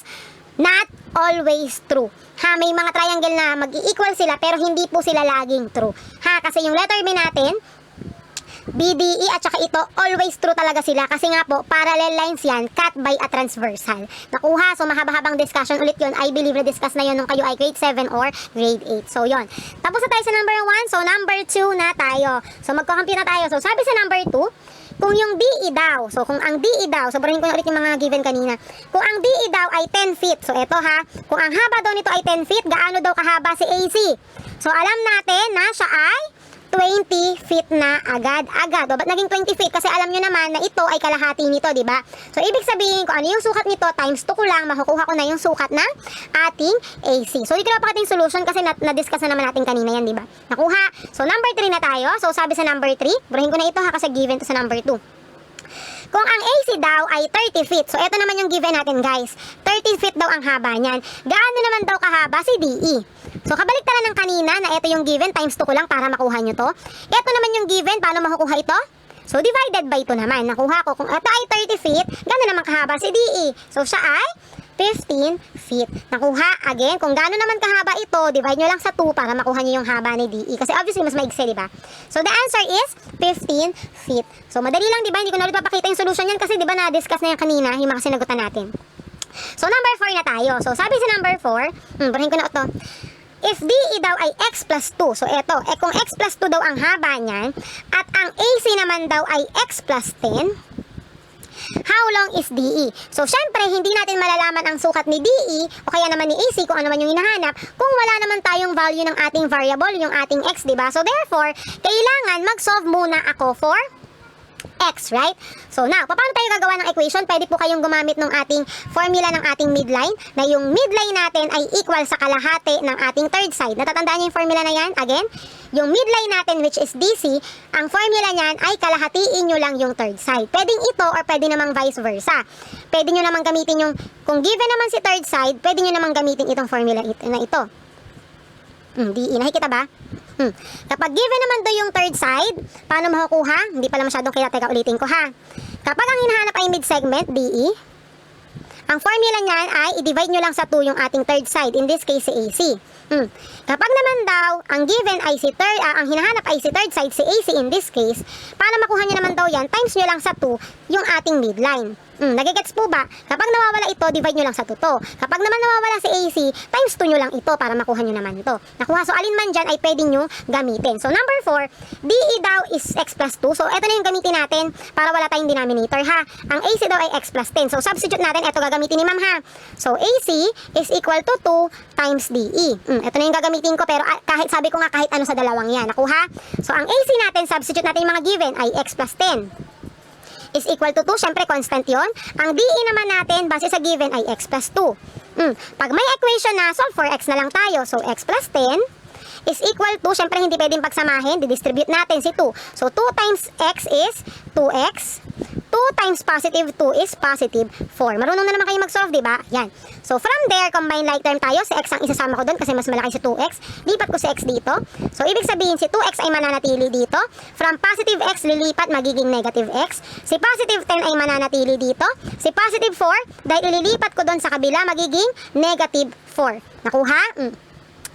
A: not always true. Ha, may mga triangle na mag-i-equal sila pero hindi po sila laging true. Ha, kasi yung letter B natin, BDE at saka ito, always true talaga sila kasi nga po, parallel lines yan, cut by a transversal. Nakuha, so mahaba-habang discussion ulit yun. I believe na-discuss na yun nung kayo ay grade 7 or grade 8. So, yon. Tapos na tayo sa number 1, so number 2 na tayo. So, magko-compute na tayo. So, sabi sa number 2, kung yung DE daw, so kung ang DE daw, so burahin ko na ulit yung mga given kanina. Kung ang DE daw ay 10 feet, so eto ha, kung ang haba daw nito ay 10 feet, gaano daw kahaba si AC? So alam natin na siya ay 20 feet na agad-agad. O, ba't naging 20 feet? Kasi alam nyo naman na ito ay kalahati nito, di ba? So, ibig sabihin, kung ano yung sukat nito, times 2 ko lang, makukuha ko na yung sukat ng ating AC. So, dito na pa yung solution kasi na-discuss na naman natin kanina yan, di ba? Nakuha. So, number 3 na tayo. So, sabi sa number 3, burahin ko na ito ha, kasi given to sa number 2. Kung ang AC daw ay 30 feet, so ito naman yung given natin guys, 30 feet daw ang haba niyan. Gaano naman daw kahaba si DE? So kabaliktaran ng kanina na ito yung given, times 2 ko lang para makuha nyo to. Ito naman yung given, paano makukuha ito? So divided by 2 naman, nakuha ko. Kung ito ay 30 feet, gaano naman kahaba si DE? So siya ay 15 feet. Nakuha, again, kung gaano naman kahaba ito, divide nyo lang sa 2 para makuha nyo yung haba ni DE. Kasi obviously, mas maigsi, diba? So, the answer is 15 feet. So, madali lang, diba? Hindi ko na ulit papakita yung solution yan kasi, diba, na-discuss na yan kanina, yung mga sinagutan natin. So, number 4 na tayo. So, sabi sa number 4, burahin ko na ito. If DE daw ay x plus 2, so eto, kung x plus 2 daw ang haba niyan, at ang AC naman daw ay x plus 10, how long is DE? So, syempre, hindi natin malalaman ang sukat ni DE o kaya naman ni AC kung ano man yung hinahanap kung wala naman tayong value ng ating variable, yung ating x, diba? So, therefore, kailangan mag-solve muna ako for x, right? So, now, paano tayo gagawa ng equation? Pwede po kayong gumamit ng ating formula ng ating midline na yung midline natin ay equal sa kalahati ng ating third side. Natatandaan niyo yung formula na yan? Again, yung midline natin which is DC, ang formula niyan ay kalahatiin nyo lang yung third side. Pwedeng ito or pwede namang vice versa. Pwede nyo namang gamitin yung, kung given naman si third side, pwede nyo namang gamitin itong formula na ito. DE, nakikita ba? Kapag given naman do yung third side, paano makukuha? Hindi pala masyadong kaya, teka ulitin ko ha. Kapag ang hinahanap ay mid-segment, DE, ang formula niyan ay i-divide nyo lang sa 2 yung ating third side, in this case si AC. Kapag naman daw, ang given ay si third, ang hinahanap ay si third side, si AC in this case, para makuha nyo naman daw yan, times nyo lang sa 2 yung ating midline. Nagigets po ba? Kapag nawawala ito, divide nyo lang sa 2 to. Kapag naman nawawala si AC, times 2 nyo lang ito para makuha nyo naman ito. Nakuha, so alin man dyan ay pwede nyo gamitin. So number 4, DE daw is x plus 2. So ito na yung gamitin natin para wala tayong denominator ha. Ang AC daw ay x plus 10. So substitute natin, ito gagamitin ni ma'am ha. So AC is equal to 2 times DE. Ito na yung gagamitin ko, pero kahit sabi ko nga kahit ano sa dalawang yan. Nakuha? So ang AC natin, substitute natin yung mga given ay x plus 10. Is equal to 2, syempre constant yon. Ang DE naman natin, base sa given ay x plus 2. Pag may equation na, solve for x na lang tayo. So x plus 10 is equal to, syempre hindi pwedeng pagsamahin, didistribute natin si 2. So 2 times x is 2x. 2 times positive 2 is positive 4. Marunong na naman kayo mag-solve, di ba? Yan. So from there, combine like term tayo. Si x ang isasama ko doon kasi mas malaki si 2x. Lipat ko si x dito. So ibig sabihin si 2x ay mananatili dito. From positive x lilipat magiging negative x. Si positive 10 ay mananatili dito. Si positive 4, dahil ililipat ko doon sa kabila, magiging negative 4. Nakuha?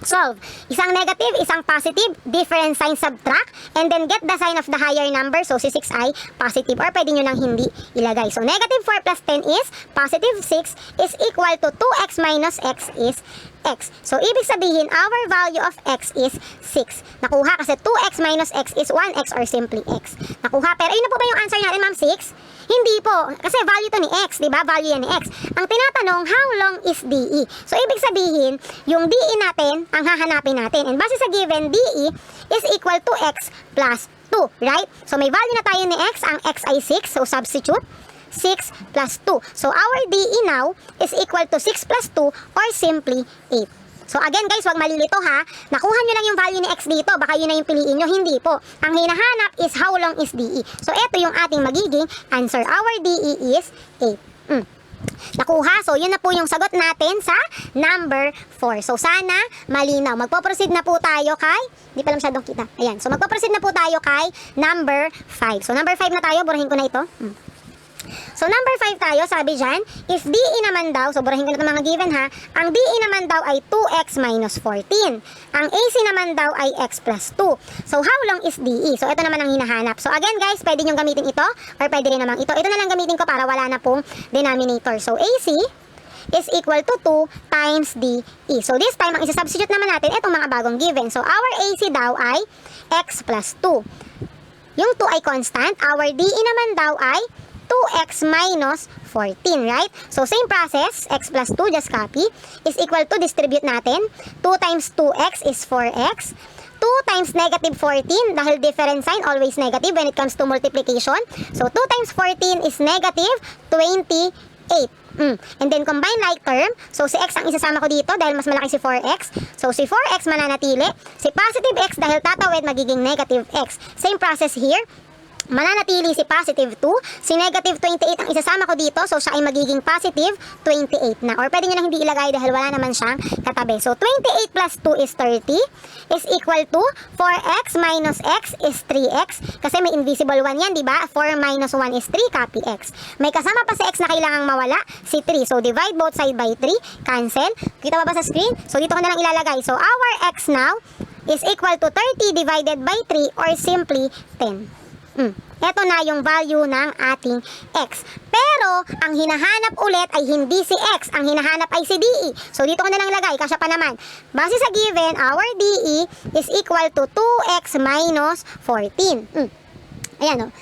A: Solve. Isang negative, isang positive, different sign subtract, and then get the sign of the higher number. So si 6 ay positive, or pwede nyo nang hindi ilagay. So negative 4 plus 10 is positive 6 is equal to 2x minus x is x. So ibig sabihin, our value of x is 6. Nakuha kasi 2x minus x is 1x or simply x. Nakuha, pero yun na po ba yung answer natin, ma'am? 6? Hindi po, kasi value to ni x, di ba? Value yan ni x. Ang tinatanong, how long is DE? So, ibig sabihin, yung DE natin, ang hahanapin natin. And base sa given, DE is equal to x plus 2, right? So, may value na tayo ni x. Ang x ay 6, so substitute. 6 plus 2. So, our DE now is equal to 6 plus 2 or simply 8. So again guys, wag malilito ha. Nakuha nyo lang yung value ni x dito. Baka yun na yung piliin nyo. Hindi po. Ang hinahanap is how long is DE. So ito yung ating magiging answer. Our DE is 8. Nakuha. So yun na po yung sagot natin sa number 4. So sana malinaw. Magpo-proceed na po tayo kay, hindi pala masyadong kita. Ayan. So magpo-proceed na po tayo kay number 5. So number 5 na tayo. Burahin ko na ito. So number 5 tayo, sabi dyan, if DE naman daw, so burahin ko na ito mga given ha, ang DE naman daw ay 2x minus 14. Ang AC naman daw ay x plus 2. So how long is DE? So ito naman ang hinahanap. So again guys, pwede nyo gamitin ito, or pwede rin namang ito. Ito na lang gamitin ko para wala na pong denominator. So AC is equal to 2 times DE. So this time, ang isa-substitute naman natin itong mga bagong given. So our AC daw ay x plus 2. Yung 2 ay constant. Our DE naman daw ay 2x minus 14, right? So, same process, x plus 2, just copy, is equal to, distribute natin, 2 times 2x is 4x, 2 times negative 14, dahil different sign, always negative when it comes to multiplication. So, 2 times 14 is negative 28. And then, combine like term. So, si x ang isasama ko dito dahil mas malaki si 4x. So, si 4x mananatili. Si positive x dahil tatawid, magiging negative x. Same process here. Mananatili si positive 2, si negative 28 ang isasama ko dito, so siya ay magiging positive 28 na. Or pwede nyo na hindi ilagay dahil wala naman siyang katabi. So 28 plus 2 is 30 is equal to 4x minus x is 3x. Kasi may invisible 1 yan, di ba? 4 minus 1 is 3, copy x. May kasama pa si x na kailangang mawala, si 3. So divide both side by 3, cancel. Kita ba sa screen? So dito ko na lang ilalagay. So our x now is equal to 30 divided by 3 or simply 10. Ito na yung value ng ating x. Pero, ang hinahanap ulit ay hindi si x. Ang hinahanap ay si DE. So, dito ko na lang lagay. Kasya pa naman. Base sa given, our DE is equal to 2x minus 14. Ayan o.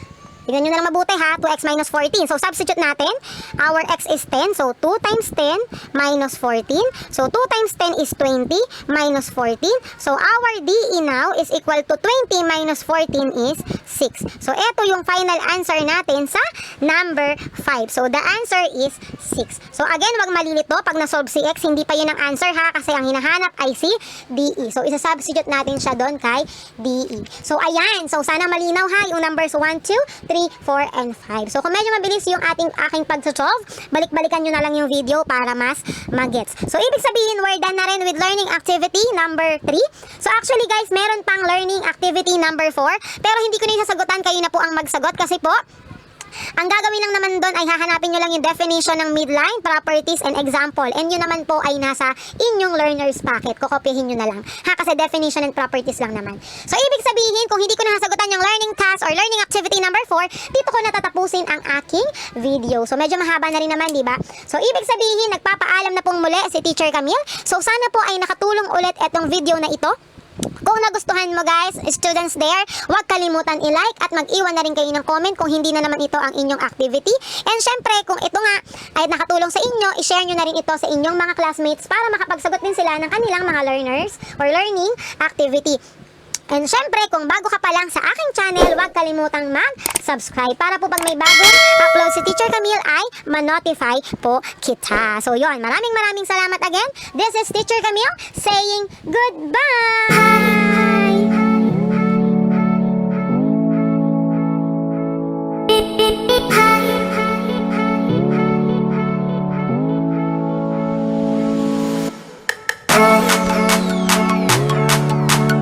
A: Tingnan nyo na lang mabuti ha, 2x minus 14. So, substitute natin. Our x is 10. So, 2 times 10 minus 14. So, 2 times 10 is 20 minus 14. So, our DE now is equal to 20 minus 14 is 6. So, ito yung final answer natin sa number 5. So, the answer is 6. So, again, wag malilito. Pag na-solve si x, hindi pa yun ang answer ha, kasi ang hinahanap ay si DE. So, isa-substitute natin siya doon kay DE. So, ayan. So, sana malinaw ha, yung numbers 1, 2, 3, 4, and 5. So, kung medyo mabilis yung aking pag-solve, balik-balikan nyo na lang yung video para mas magets. So, ibig sabihin, we're done na rin with learning activity number 3. So, actually guys, meron pang learning activity number 4, pero hindi ko na isasagutan, kayo na po ang magsagot kasi po, Ang gagawin lang naman doon ay hahanapin nyo lang yung definition ng midline, properties, and example. And yun naman po ay nasa inyong learner's packet. Kokopyahin nyo na lang. Ha, kasi definition and properties lang naman. So, ibig sabihin, kung hindi ko nasasagutan yung learning task or learning activity number 4, dito ko natatapusin ang aking video. So, medyo mahaba na rin naman, di ba? So, ibig sabihin, nagpapaalam na pong muli si Teacher Camille. So, sana po ay nakatulong ulit itong video na ito. Kung nagustuhan mo guys, students there, huwag kalimutan i-like at mag-iwan na rin kayo ng comment kung hindi na naman ito ang inyong activity. And syempre, kung ito nga ay nakatulong sa inyo, i-share nyo na rin ito sa inyong mga classmates para makapagsagot din sila ng kanilang mga learners or learning activity. And syempre, kung bago ka pa lang sa aking channel, huwag kalimutang mag-subscribe para po pag may bagong upload si Teacher Camille ay ma-notify po kita. So yon, maraming salamat again. This is Teacher Camille saying goodbye!